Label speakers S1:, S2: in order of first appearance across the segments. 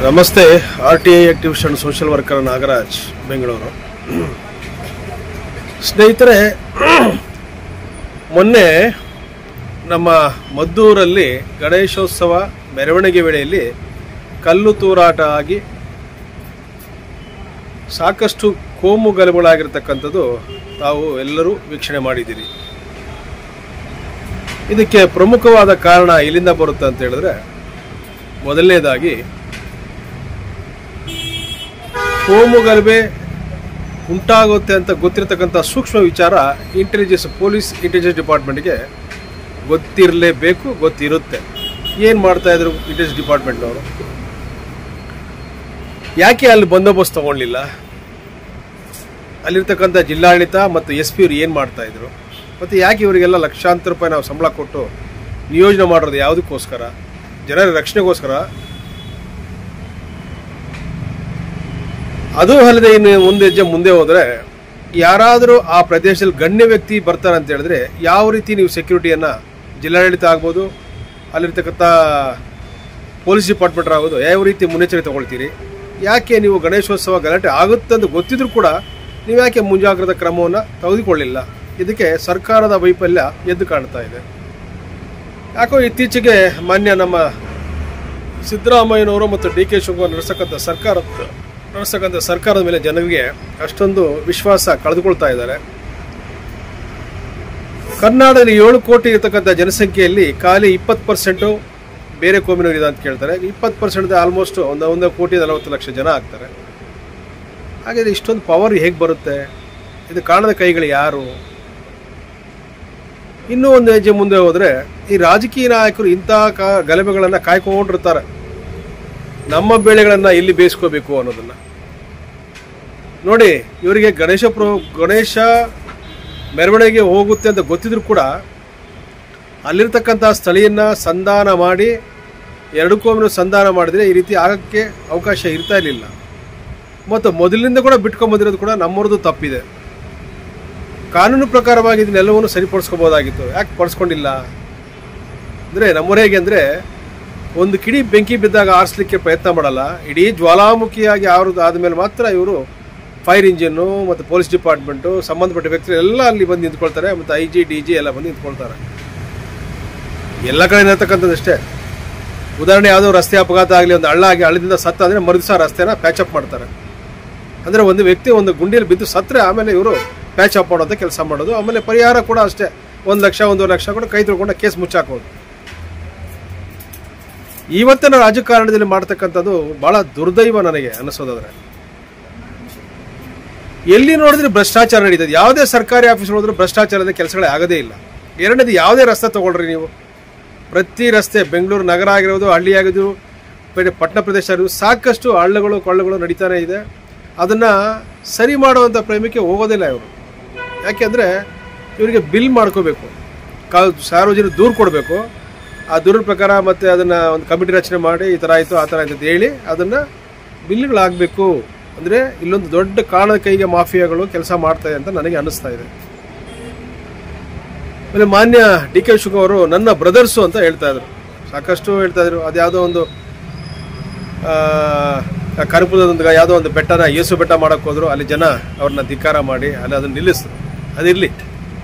S1: ನಮಸ್ತೆ. RTI activist social worker Nagaraj, Bengaluru. ಸ್ನೇಹಿತರೆ, ಮೊನ್ನೆ ನಮ್ಮ ಮದ್ದೂರಲ್ಲಿ ಗಣೇಶೋತ್ಸವ ಮೆರವಣಿಗೆ ವೇಳೆಯಲ್ಲಿ ಕಲ್ಲು ತೂರಾಟ ಆಗಿ ಸಾಕಷ್ಟು ಕೋಮು ಗಲಭೆಗಳಾಗಿರ್ತಕ್ಕಂಥದ್ದು ತಾವು ಎಲ್ಲರೂ ವೀಕ್ಷಣೆ ಮಾಡಿದ್ದೀರಿ. ಇದಕ್ಕೆ ಪ್ರಮುಖವಾದ ಕಾರಣ ಎಲ್ಲಿಂದ ಬರುತ್ತೆ ಅಂತ ಹೇಳಿದ್ರೆ, ಮೊದಲನೇದಾಗಿ ಕೋಮು ಗಲಭೆ ಉಂಟಾಗುತ್ತೆ ಅಂತ ಗೊತ್ತಿರತಕ್ಕಂಥ ಸೂಕ್ಷ್ಮ ವಿಚಾರ ಪೊಲೀಸ್ ಇಂಟೆಲಿಜೆನ್ಸ್ ಡಿಪಾರ್ಟ್ಮೆಂಟ್ಗೆ ಗೊತ್ತಿರಲೇಬೇಕು, ಗೊತ್ತಿರುತ್ತೆ. ಏನು ಮಾಡ್ತಾಯಿದ್ರು ಇಂಟೆಲಿಜೆನ್ಸ್ ಡಿಪಾರ್ಟ್ಮೆಂಟ್ನವರು? ಯಾಕೆ ಅಲ್ಲಿ ಬಂದೋಬಸ್ತ್ ತೊಗೊಳ್ಳಿಲ್ಲ? ಅಲ್ಲಿರ್ತಕ್ಕಂಥ ಜಿಲ್ಲಾಡಳಿತ ಮತ್ತು SP ಅವರು ಏನು ಮಾಡ್ತಾಯಿದ್ರು? ಮತ್ತು ಯಾಕೆ ಇವರಿಗೆಲ್ಲ ಲಕ್ಷಾಂತರ ರೂಪಾಯಿ ನಾವು ಸಂಬಳ ಕೊಟ್ಟು ನಿಯೋಜನೆ ಮಾಡೋದು ಯಾವುದಕ್ಕೋಸ್ಕರ? ಜನರ ರಕ್ಷಣೆಗೋಸ್ಕರ. ಅದು ಅಲ್ಲದೆ ಇನ್ನು ಒಂದು ಹೆಜ್ಜೆ ಮುಂದೆ ಹೋದರೆ, ಯಾರಾದರೂ ಆ ಪ್ರದೇಶದಲ್ಲಿ ಗಣ್ಯ ವ್ಯಕ್ತಿ ಬರ್ತಾರೆ ಅಂತ ಹೇಳಿದ್ರೆ ಯಾವ ರೀತಿ ನೀವು ಸೆಕ್ಯೂರಿಟಿಯನ್ನು, ಜಿಲ್ಲಾಡಳಿತ ಆಗ್ಬೋದು, ಅಲ್ಲಿರ್ತಕ್ಕಂಥ ಪೊಲೀಸ್ ಡಿಪಾರ್ಟ್ಮೆಂಟ್ ಆಗ್ಬೋದು, ಯಾವ ರೀತಿ ಮುನ್ನೆಚ್ಚರಿಕೆ ತಗೊಳ್ತೀರಿ? ಯಾಕೆ ನೀವು ಗಣೇಶೋತ್ಸವ ಗಲಾಟೆ ಆಗುತ್ತೆ ಅಂತ ಗೊತ್ತಿದ್ರೂ ಕೂಡ ನೀವು ಯಾಕೆ ಮುಂಜಾಗ್ರತಾ ಕ್ರಮವನ್ನು ತೆಗೆದುಕೊಳ್ಳಿಲ್ಲ? ಇದಕ್ಕೆ ಸರ್ಕಾರದ ವೈಫಲ್ಯ ಎದ್ದು ಕಾಣ್ತಾ ಇದೆ. ಯಾಕೋ ಇತ್ತೀಚೆಗೆ ಮಾನ್ಯ ನಮ್ಮ ಸಿದ್ದರಾಮಯ್ಯನವರು ಮತ್ತು DK ಶಿವಕುಮಾರ್ ನಡೆಸಕ್ಕಂಥ ಸರ್ಕಾರದ ಮೇಲೆ ಜನರಿಗೆ ಅಷ್ಟೊಂದು ವಿಶ್ವಾಸ ಕಳೆದುಕೊಳ್ತಾ ಇದ್ದಾರೆ. ಕರ್ನಾಟಕದಲ್ಲಿ 7 ಕೋಟಿ ಇರತಕ್ಕಂಥ ಜನಸಂಖ್ಯೆಯಲ್ಲಿ ಖಾಲಿ 20% ಬೇರೆ ಕೋಮಿನವರಿದೆ ಅಂತ ಕೇಳ್ತಾರೆ. 20% ಆಲ್ಮೋಸ್ಟ್ 1,40,00,000 ಜನ ಆಗ್ತಾರೆ. ಹಾಗಾದರೆ ಇಷ್ಟೊಂದು ಪವರ್ ಹೇಗೆ ಬರುತ್ತೆ? ಇದು ಕಾಣದ ಕೈಗಳು ಯಾರು? ಇನ್ನೂ ಒಂದು ಹೆಜ್ಜೆ ಮುಂದೆ ಹೋದರೆ, ಈ ರಾಜಕೀಯ ನಾಯಕರು ಇಂಥ ಗಲಭೆಗಳನ್ನು ಕಾಯ್ಕೊಂಡಿರ್ತಾರೆ, ನಮ್ಮ ಬೆಳೆಗಳನ್ನು ಇಲ್ಲಿ ಬೇಯಿಸ್ಕೋಬೇಕು ಅನ್ನೋದನ್ನು. ನೋಡಿ, ಇವರಿಗೆ ಗಣೇಶ ಮೆರವಣಿಗೆ ಹೋಗುತ್ತೆ ಅಂತ ಗೊತ್ತಿದ್ರು ಕೂಡ ಅಲ್ಲಿರ್ತಕ್ಕಂಥ ಸ್ಥಳೀಯನ ಸಂಧಾನ ಮಾಡಿ, 2 ಕೋಮಿನ ಸಂಧಾನ ಮಾಡಿದರೆ ಈ ರೀತಿ ಆಗೋಕ್ಕೆ ಅವಕಾಶ ಇರ್ತಾ ಇರಲಿಲ್ಲ. ಮತ್ತು ಮೊದಲಿನಿಂದ ಕೂಡ ಬಿಟ್ಕೊಂಬಂದಿರೋದು ಕೂಡ ನಮ್ಮವ್ರದ್ದು ತಪ್ಪಿದೆ. ಕಾನೂನು ಪ್ರಕಾರವಾಗಿ ಇದನ್ನೆಲ್ಲವನ್ನು ಸರಿಪಡಿಸ್ಕೋಬೋದಾಗಿತ್ತು. ಯಾಕೆ ಪಡಿಸ್ಕೊಂಡಿಲ್ಲ ಅಂದರೆ, ನಮ್ಮವ್ರು ಹೇಗೆ ಅಂದರೆ, ಒಂದು ಕಿಡಿ ಬೆಂಕಿ ಬಿದ್ದಾಗ ಆರಿಸ್ಲಿಕ್ಕೆ ಪ್ರಯತ್ನ ಮಾಡಲ್ಲ, ಇಡೀ ಜ್ವಾಲಾಮುಖಿಯಾಗಿ ಅವ್ರದ್ದು ಆದಮೇಲೆ ಮಾತ್ರ ಇವರು ಫೈರ್ ಇಂಜಿನ್ನು ಮತ್ತು ಪೊಲೀಸ್ ಡಿಪಾರ್ಟ್ಮೆಂಟು ಸಂಬಂಧಪಟ್ಟ ವ್ಯಕ್ತಿಗಳು ಎಲ್ಲ ಅಲ್ಲಿ ಬಂದು ನಿಂತ್ಕೊಳ್ತಾರೆ. ಮತ್ತು IG DG ಎಲ್ಲ ಬಂದು ನಿಂತ್ಕೊಳ್ತಾರೆ. ಎಲ್ಲ ಕಡೆ ಇರತಕ್ಕಂಥದ್ದಷ್ಟೇ. ಉದಾಹರಣೆ, ಯಾವುದೋ ರಸ್ತೆ ಅಪಘಾತ ಆಗಲಿ, ಒಂದು ಹಳ್ಳ ಆಗಿ ಹಳ್ಳದಿಂದ ಸತ್ತ ಅಂದರೆ ಮರುದಿವಸ ರಸ್ತೆನ ಪ್ಯಾಚಪ್ ಮಾಡ್ತಾರೆ. ಅಂದರೆ ಒಂದು ವ್ಯಕ್ತಿ ಒಂದು ಗುಂಡಿಯಲ್ಲಿ ಬಿದ್ದು ಸತ್ತರೆ ಆಮೇಲೆ ಇವರು ಪ್ಯಾಚಪ್ ಮಾಡೋದು ಕೆಲಸ ಮಾಡೋದು. ಆಮೇಲೆ ಪರಿಹಾರ ಕೂಡ ಅಷ್ಟೇ, 1 ಲಕ್ಷ 1.5 ಲಕ್ಷ ಕೂಡ ಕೈ ತೊಳ್ಕೊಂಡು ಕೇಸ್ ಮುಚ್ಚಾಕೋದು. ಇವತ್ತಿನ ರಾಜಕಾರಣದಲ್ಲಿ ಮಾಡ್ತಕ್ಕಂಥದ್ದು ಭಾಳ ದುರ್ದೈವ ನನಗೆ ಅನ್ನಿಸೋದಾದ್ರೆ. ಎಲ್ಲಿ ನೋಡಿದ್ರೆ ಭ್ರಷ್ಟಾಚಾರ ನಡೀತದೆ. ಯಾವುದೇ ಸರ್ಕಾರಿ ಆಫೀಸ್ ನೋಡಿದ್ರು ಭ್ರಷ್ಟಾಚಾರದ ಕೆಲಸಗಳೇ ಆಗೋದೇ ಇಲ್ಲ. ಎರಡನೇದು, ಯಾವುದೇ ರಸ್ತೆ ತೊಗೊಳ್ರಿ ನೀವು, ಪ್ರತಿ ರಸ್ತೆ, ಬೆಂಗಳೂರು ನಗರ ಆಗಿರೋದು, ಹಳ್ಳಿ ಆಗಿದ್ದು, ಪಟ್ಟಣ ಪ್ರದೇಶ ಆಗಿರೋದು, ಸಾಕಷ್ಟು ಹಳ್ಳಗಳು ಕೊಳ್ಳಗಳು ನಡೀತಾನೆ ಇದೆ. ಅದನ್ನು ಸರಿ ಮಾಡುವಂಥ ಪ್ರೇಮಕ್ಕೆ ಹೋಗೋದಿಲ್ಲ ಇವರು. ಯಾಕೆಂದರೆ ಇವರಿಗೆ ಬಿಲ್ ಮಾಡ್ಕೋಬೇಕು, ಸಾರ್ವಜನಿಕ ದೂರು ಕೊಡಬೇಕು. ಆ ದೂರದ ಪ್ರಕಾರ ಮತ್ತು ಅದನ್ನು ಒಂದು ಕಮಿಟಿ ರಚನೆ ಮಾಡಿ ಈ ಥರ ಆಯಿತು ಆ ಥರ ಆಯ್ತು ಅಂತ ಹೇಳಿ ಅದನ್ನು ಬಿಲ್ಗಳಾಗಬೇಕು. ಅಂದರೆ ಇಲ್ಲೊಂದು ದೊಡ್ಡ ಕಾಣದ ಕೈಗೆ ಮಾಫಿಯಾಗಳು ಕೆಲಸ ಮಾಡ್ತಾಯಿದೆ ಅಂತ ನನಗೆ ಅನ್ನಿಸ್ತಾ ಇದೆ. ಆಮೇಲೆ ಮಾನ್ಯ DK ಶಿವಕುಮಾರ್ ಅವರು ನನ್ನ ಬ್ರದರ್ಸು ಅಂತ ಹೇಳ್ತಾಯಿದ್ರು, ಸಾಕಷ್ಟು ಹೇಳ್ತಾಯಿದ್ರು. ಅದು ಯಾವುದೋ ಒಂದು ಕರ್ಪೂರದೊಂದು ಯಾವುದೋ ಒಂದು ಬೆಟ್ಟನ ಯೇಸು ಬೆಟ್ಟ ಮಾಡೋಕ್ಕೆ ಹೋದ್ರು, ಅಲ್ಲಿ ಜನ ಅವ್ರನ್ನ ಧಿಕ್ಕಾರ ಮಾಡಿ ಅಲ್ಲಿ ಅದನ್ನು ನಿಲ್ಲಿಸಿದ್ರು. ಅದಿರಲಿ,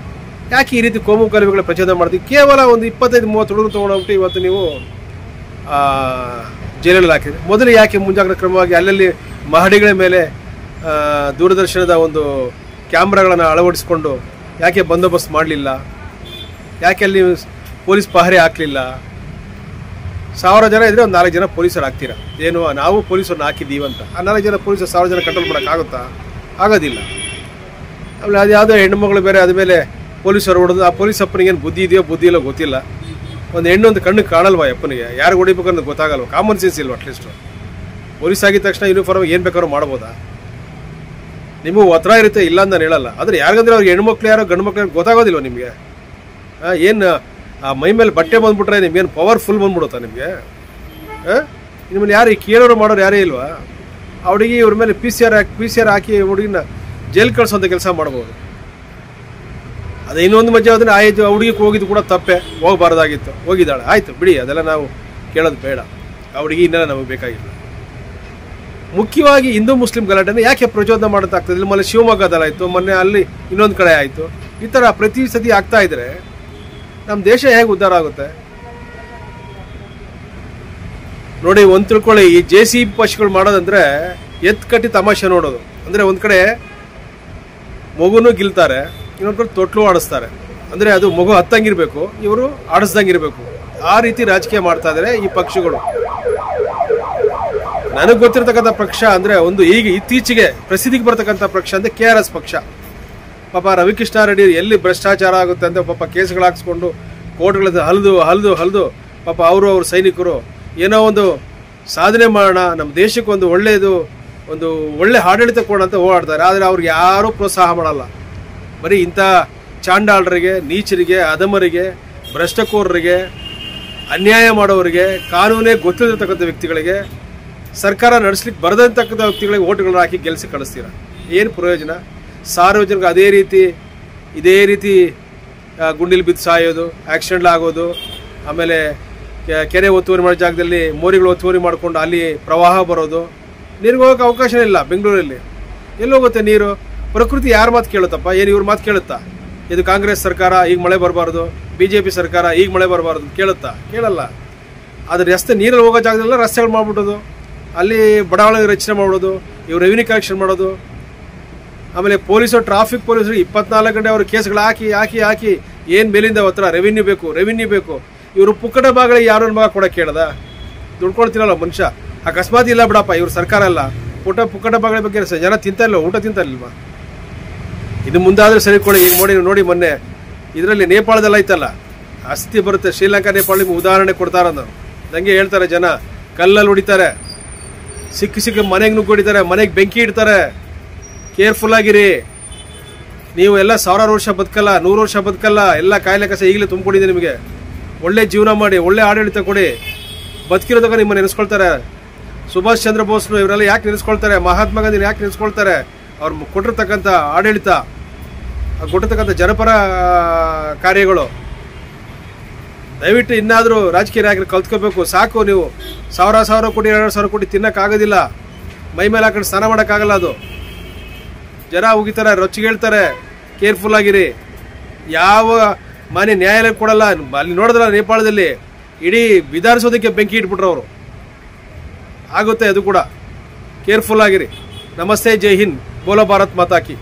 S1: ಯಾಕೆ ಈ ರೀತಿ ಕೋಮು ಗಲಭೆಗಳ ಪ್ರಚೋದನೆ ಮಾಡ್ತೀವಿ? ಕೇವಲ ಒಂದು 25-30 ಹುಡುಗರು ತೊಗೊಂಡೋಗ್ಬಿಟ್ಟು ಇವತ್ತು ನೀವು ಜೈಲಲ್ಲಿ ಹಾಕಿದ್ರಿ. ಮೊದಲು ಯಾಕೆ ಮುಂಜಾಗ್ರತಾ ಕ್ರಮವಾಗಿ ಅಲ್ಲಲ್ಲಿ ಮಹಡಿಗಳ ಮೇಲೆ ದೂರದರ್ಶನದ ಒಂದು ಕ್ಯಾಮ್ರಾಗಳನ್ನು ಅಳವಡಿಸ್ಕೊಂಡು ಯಾಕೆ ಬಂದೋಬಸ್ತ್ ಮಾಡಲಿಲ್ಲ? ಯಾಕೆ ಅಲ್ಲಿ ಪೊಲೀಸ್ ಪಹರೆ ಹಾಕಲಿಲ್ಲ? 1000 ಜನ ಇದ್ದರೆ ಒಂದು 4 ಜನ ಪೊಲೀಸರು ಹಾಕ್ತೀರಾ? ಏನು, ನಾವು ಪೊಲೀಸರನ್ನ ಹಾಕಿದ್ದೀವಿ ಅಂತ ಆ 4 ಜನ ಪೊಲೀಸರು 1000 ಜನ ಕಂಟ್ರೋಲ್ ಮಾಡೋಕ್ಕಾಗುತ್ತಾ? ಆಗೋದಿಲ್ಲ. ಆಮೇಲೆ ಅದು ಯಾವುದೋ ಹೆಣ್ಣುಮಗಳು ಬೇರೆ ಆದಮೇಲೆ ಪೊಲೀಸರು ಹೊಡೆದು, ಆ ಪೊಲೀಸ್ ಅಪ್ಪನಿಗೇನು ಬುದ್ಧಿ ಇದೆಯೋ ಬುದ್ಧಿ ಇಲ್ಲೋ ಗೊತ್ತಿಲ್ಲ. ಒಂದು ಹೆಣ್ಣೊಂದು ಕಣ್ಣಿಗೆ ಕಾಣಲ್ವಾ ಅಪ್ಪನಿಗೆ? ಯಾರು ಹೊಡಿಬೇಕು ಅನ್ನೋದು ಗೊತ್ತಾಗಲ್ವ? ಕಾಮನ್ ಸೆನ್ಸ್ ಇಲ್ವ ಅಟ್ಲೀಸ್ಟು? ಪೊಲೀಸ್ ಆಗಿದ ತಕ್ಷಣ ಯೂನಿಫಾರ್ಮ್ ಏನು ಬೇಕಾದ್ರೂ ಮಾಡ್ಬೋದಾ? ನಿಮಗೂ ಒತ್ತಡ ಇರುತ್ತೆ, ಇಲ್ಲ ಅಂತ ನಾನು ಹೇಳಲ್ಲ. ಆದರೆ ಯಾರಿಗಂದ್ರೆ ಅವ್ರಿಗೆ ಹೆಣ್ಮಕ್ಳು ಯಾರೋ ಗಂಡು ಮಕ್ಳು ಗೊತ್ತಾಗೋದಿಲ್ವ ನಿಮಗೆ? ಏನು ಆ ಮೈ ಮೇಲೆ ಬಟ್ಟೆ ಬಂದುಬಿಟ್ರೆ ನಿಮ್ಗೇನು ಪವರ್ಫುಲ್ ಬಂದ್ಬಿಡುತ್ತಾ ನಿಮಗೆ? ನಿಮ್ಮನ್ನು ಯಾರು ಕೇಳೋರು ಮಾಡೋರು ಯಾರೇ ಇಲ್ವಾ? ಆ ಹುಡುಗಿ ಇವ್ರ ಮೇಲೆ PCR ಹಾಕಿ ಹುಡುಗಿನ ಜೈಲ್ ಕಳಿಸೋಂಥ ಕೆಲಸ ಮಾಡ್ಬೋದು. ಅದೇ ಇನ್ನೊಂದು ಮಧ್ಯೆ ಅದನ್ನು ಆಯಿತು, ಹುಡುಗಿಗೆ ಹೋಗಿದ್ದು ಕೂಡ ತಪ್ಪೆ, ಹೋಗಬಾರ್ದಾಗಿತ್ತು, ಹೋಗಿದ್ದಾಳೆ, ಆಯಿತು ಬಿಡಿ, ಅದೆಲ್ಲ ನಾವು ಕೇಳೋದು ಬೇಡ. ಆ ಹುಡುಗಿ ಇನ್ನೆಲ್ಲ ನಮಗೆ ಬೇಕಾಗಿಲ್ಲ. ಮುಖ್ಯವಾಗಿ ಹಿಂದೂ ಮುಸ್ಲಿಂ ಗಲಾಟೆನ ಯಾಕೆ ಪ್ರಚೋದನೆ ಮಾಡೋದಾಗ್ತದೆ? ಇಲ್ಲಿ ಮೊನ್ನೆ ಶಿವಮೊಗ್ಗದಲ್ಲಿ ಆಯಿತು, ಮೊನ್ನೆ ಅಲ್ಲಿ ಇನ್ನೊಂದು ಕಡೆ ಆಯಿತು. ಈ ಥರ ಪ್ರತಿ ಸತಿ ಆಗ್ತಾ ಇದ್ರೆ ನಮ್ಮ ದೇಶ ಹೇಗೆ ಉದ್ಧಾರ ಆಗುತ್ತೆ? ನೋಡಿ, ಒಂದು ತಿಳ್ಕೊಳ್ಳಿ, ಈ JCB ಪಶುಗಳು ಮಾಡೋದಂದ್ರೆ ಎತ್ತು ಕಟ್ಟಿ ತಮಾಷೆ ನೋಡೋದು. ಅಂದರೆ ಒಂದು ಕಡೆ ಮಗುನೂ ಗಿಲ್ತಾರೆ, ಇನ್ನೊಂದು ಕಡೆ ತೊಟ್ಲು ಆಡಿಸ್ತಾರೆ. ಅಂದರೆ ಅದು ಮಗು ಹತ್ತಂಗಿರ್ಬೇಕು, ಇವರು ಆಡಿಸ್ದಂಗಿರ್ಬೇಕು. ಆ ರೀತಿ ರಾಜಕೀಯ ಮಾಡ್ತಾ ಇದ್ದಾರೆ ಈ ಪಕ್ಷಗಳು. ನನಗೆ ಗೊತ್ತಿರತಕ್ಕಂಥ ಪಕ್ಷ ಅಂದರೆ ಒಂದು ಈಗ ಇತ್ತೀಚೆಗೆ ಪ್ರಸಿದ್ಧಿಗೆ ಬರ್ತಕ್ಕಂಥ ಪಕ್ಷ ಅಂದರೆ KRS ಪಕ್ಷ. ಪಾಪ ರವಿಕೃಷ್ಣ ರೆಡ್ಡಿ ಎಲ್ಲಿ ಭ್ರಷ್ಟಾಚಾರ ಆಗುತ್ತೆ ಅಂತ ಪಾಪ ಕೇಸ್ಗಳು ಹಾಕ್ಸ್ಕೊಂಡು ಕೋರ್ಟ್ಗಳದ್ದು ಹಲ್ದು ಪಾಪ ಅವ್ರ ಸೈನಿಕರು ಏನೋ ಒಂದು ಸಾಧನೆ ಮಾಡೋಣ, ನಮ್ಮ ದೇಶಕ್ಕೆ ಒಂದು ಒಳ್ಳೆ ಆಡಳಿತ ಕೊಡೋಣ ಅಂತ ಓಡಾಡ್ತಾರೆ. ಆದರೆ ಅವ್ರಿಗೆ ಯಾರೂ ಪ್ರೋತ್ಸಾಹ ಮಾಡಲ್ಲ. ಬರೀ ಇಂಥ ಚಾಂಡಾಳರಿಗೆ, ನೀಚರಿಗೆ, ಅಧಮರಿಗೆ, ಭ್ರಷ್ಟಕೋರರಿಗೆ, ಅನ್ಯಾಯ ಮಾಡೋರಿಗೆ, ಕಾನೂನೇ ಗೊತ್ತಿರತಕ್ಕಂಥ ವ್ಯಕ್ತಿಗಳಿಗೆ, ಸರ್ಕಾರ ನಡೆಸ್ಲಿಕ್ಕೆ ಬರದಂತಕ್ಕಂಥ ವ್ಯಕ್ತಿಗಳಿಗೆ ಓಟ್ಗಳನ್ನ ಹಾಕಿ ಗೆಲ್ಲಿಸಿ ಕಳಿಸ್ತೀರ. ಏನು ಪ್ರಯೋಜನ? ಸಾರ್ವಜನಿಕ ಇದೇ ರೀತಿ ಗುಂಡಿಲಿ ಬಿದ್ದು ಸಾಯೋದು, ಆಕ್ಸಿಡೆಂಟ್ ಆಗೋದು, ಆಮೇಲೆ ಕೆರೆ ಒತ್ತುವರಿ ಮಾಡೋ ಜಾಗದಲ್ಲಿ ಮೋರಿಗಳು ಒತ್ತುವರಿ ಮಾಡಿಕೊಂಡು ಅಲ್ಲಿ ಪ್ರವಾಹ ಬರೋದು. ನೀರಿಗೆ ಹೋಗೋಕೆ ಅವಕಾಶ ಇಲ್ಲ ಬೆಂಗಳೂರಲ್ಲಿ. ಎಲ್ಲೋಗುತ್ತೆ ನೀರು? ಪ್ರಕೃತಿ ಯಾರ ಮಾತು ಕೇಳುತ್ತಪ್ಪ? ಏನು ಇವ್ರ ಮಾತು ಕೇಳುತ್ತಾ? ಇದು ಕಾಂಗ್ರೆಸ್ ಸರ್ಕಾರ ಈಗ ಮಳೆ ಬರಬಾರ್ದು, BJP ಸರ್ಕಾರ ಈಗ ಮಳೆ ಬರಬಾರ್ದು ಕೇಳುತ್ತಾ? ಕೇಳಲ್ಲ. ಆದರೆ ರಸ್ತೆ ನೀರಲ್ಲಿ ಹೋಗೋ ಜಾಗದಲ್ಲ ರಸ್ತೆಗಳು ಮಾಡ್ಬಿಡೋದು, ಅಲ್ಲಿ ಬಡಾವಣೆ ರಚನೆ ಮಾಡೋದು, ಇವ್ರು ರೆವಿನ್ಯೂ ಕಲೆಕ್ಷನ್ ಮಾಡೋದು. ಆಮೇಲೆ ಟ್ರಾಫಿಕ್ ಪೊಲೀಸರು 24 ಗಂಟೆ ಅವರು ಕೇಸ್ಗಳು ಹಾಕಿ ಏನು ಮೇಲಿಂದ ಹತ್ರ ರೆವಿನ್ಯೂ ಬೇಕು. ಇವರು ಪುಕ್ಕಟ ಭಾಗಗಳಿಗೆ ಯಾರೊಂದು ಭಾಗ ಕೊಡೋಕೆ ಕೇಳದ? ದುಡ್ಕೊಳ್ತಿರಲ್ಲ ಮನುಷ್ಯ. ಅಕಸ್ಮಾತ್ ಇಲ್ಲ ಬಿಡಪ್ಪ, ಇವ್ರ ಸರ್ಕಾರ ಅಲ್ಲ, ಪುಕ್ಕಟ ಭಾಗಗಳ ಬಗ್ಗೆ ಜನ ಊಟ ತಿಂತಾರಿಲ್ವಾ? ಇದು ಮುಂದಾದ್ರೆ ಸರಿಕೊಳ್ಳಿ. ಈಗ ನೋಡಿ ಮೊನ್ನೆ ಇದರಲ್ಲಿ ನೇಪಾಳದಲ್ಲಿ ಐತಲ್ಲ, ಅಸ್ಥಿ ಬರುತ್ತೆ, ಶ್ರೀಲಂಕಾ ನೇಪಾಳ ಉದಾಹರಣೆ ಕೊಡ್ತಾರಂದು. ನಂಗೆ ಹೇಳ್ತಾರೆ ಜನ, ಕಲ್ಲಲ್ಲಿ ಹೊಡಿತಾರೆ, ಸಿಕ್ಕ ಮನೆಗೆ ನುಗ್ಗೊಡಿತಾರೆ, ಮನೆಗೆ ಬೆಂಕಿ ಇಡ್ತಾರೆ. ಕೇರ್ಫುಲ್ ಆಗಿರಿ. ನೀವು ಎಲ್ಲ 1000 ವರ್ಷ ಬದುಕಲ್ಲ, 100 ವರ್ಷ ಬದುಕಲ್ಲ. ಎಲ್ಲ ಕಾಯಿಲೆ ಕಸ ಈಗಲೇ ತುಂಬಿಕೊಂಡಿದೆ. ನಿಮಗೆ ಒಳ್ಳೆ ಜೀವನ ಮಾಡಿ, ಒಳ್ಳೆ ಆಡಳಿತ ಕೊಡಿ. ಬದುಕಿರೋದಾಗ ನಿಮ್ಮನ್ನು ನೆನೆಸ್ಕೊಳ್ತಾರೆ. ಸುಭಾಷ್ ಚಂದ್ರ ಬೋಸ್ನು ಇವರೆಲ್ಲ ಯಾಕೆ ನೆನೆಸ್ಕೊಳ್ತಾರೆ? ಮಹಾತ್ಮ ಗಾಂಧಿನ ಯಾಕೆ ನೆನೆಸ್ಕೊಳ್ತಾರೆ? ಅವ್ರು ಕೊಟ್ಟಿರ್ತಕ್ಕಂಥ ಆಡಳಿತ, ಕೊಟ್ಟಿರ್ತಕ್ಕಂಥ ಜನಪರ ಕಾರ್ಯಗಳು. ದಯವಿಟ್ಟು ಇನ್ನಾದರೂ ರಾಜಕೀಯ ನಾಯಕರು ಕಲ್ತ್ಕೋಬೇಕು. ಸಾಕು, ನೀವು 1000 ಕೋಟಿ 2,000 ಕೋಟಿ ತಿನ್ನೋಕ್ಕಾಗೋದಿಲ್ಲ. ಮೈ ಮೇಲೆ ಹಾಕೊಂಡು ಸ್ನಾನ ಮಾಡೋಕ್ಕಾಗಲ್ಲ. ಅದು ಜನ ಉಗಿತಾರೆ, ರೊಚ್ಚಿಗೆ ಹೇಳ್ತಾರೆ. ಕೇರ್ಫುಲ್ ಆಗಿರಿ. ಯಾವ ಮಾನ್ಯ ನ್ಯಾಯಾಲಯ ಕೊಡಲ್ಲ. ಅಲ್ಲಿ ನೋಡಿದ್ರ ನೇಪಾಳದಲ್ಲಿ ಇಡೀ ವಿಧಾನಸೌಧಕ್ಕೆ ಬೆಂಕಿ ಇಟ್ಬಿಟ್ರು ಅವರು. ಆಗುತ್ತೆ ಅದು ಕೂಡ. ಕೇರ್ಫುಲ್ ಆಗಿರಿ. ನಮಸ್ತೆ, ಜೈ ಹಿಂದ್, ಬೋಲೋ ಭಾರತ್ ಮಾತಾ ಕಿ.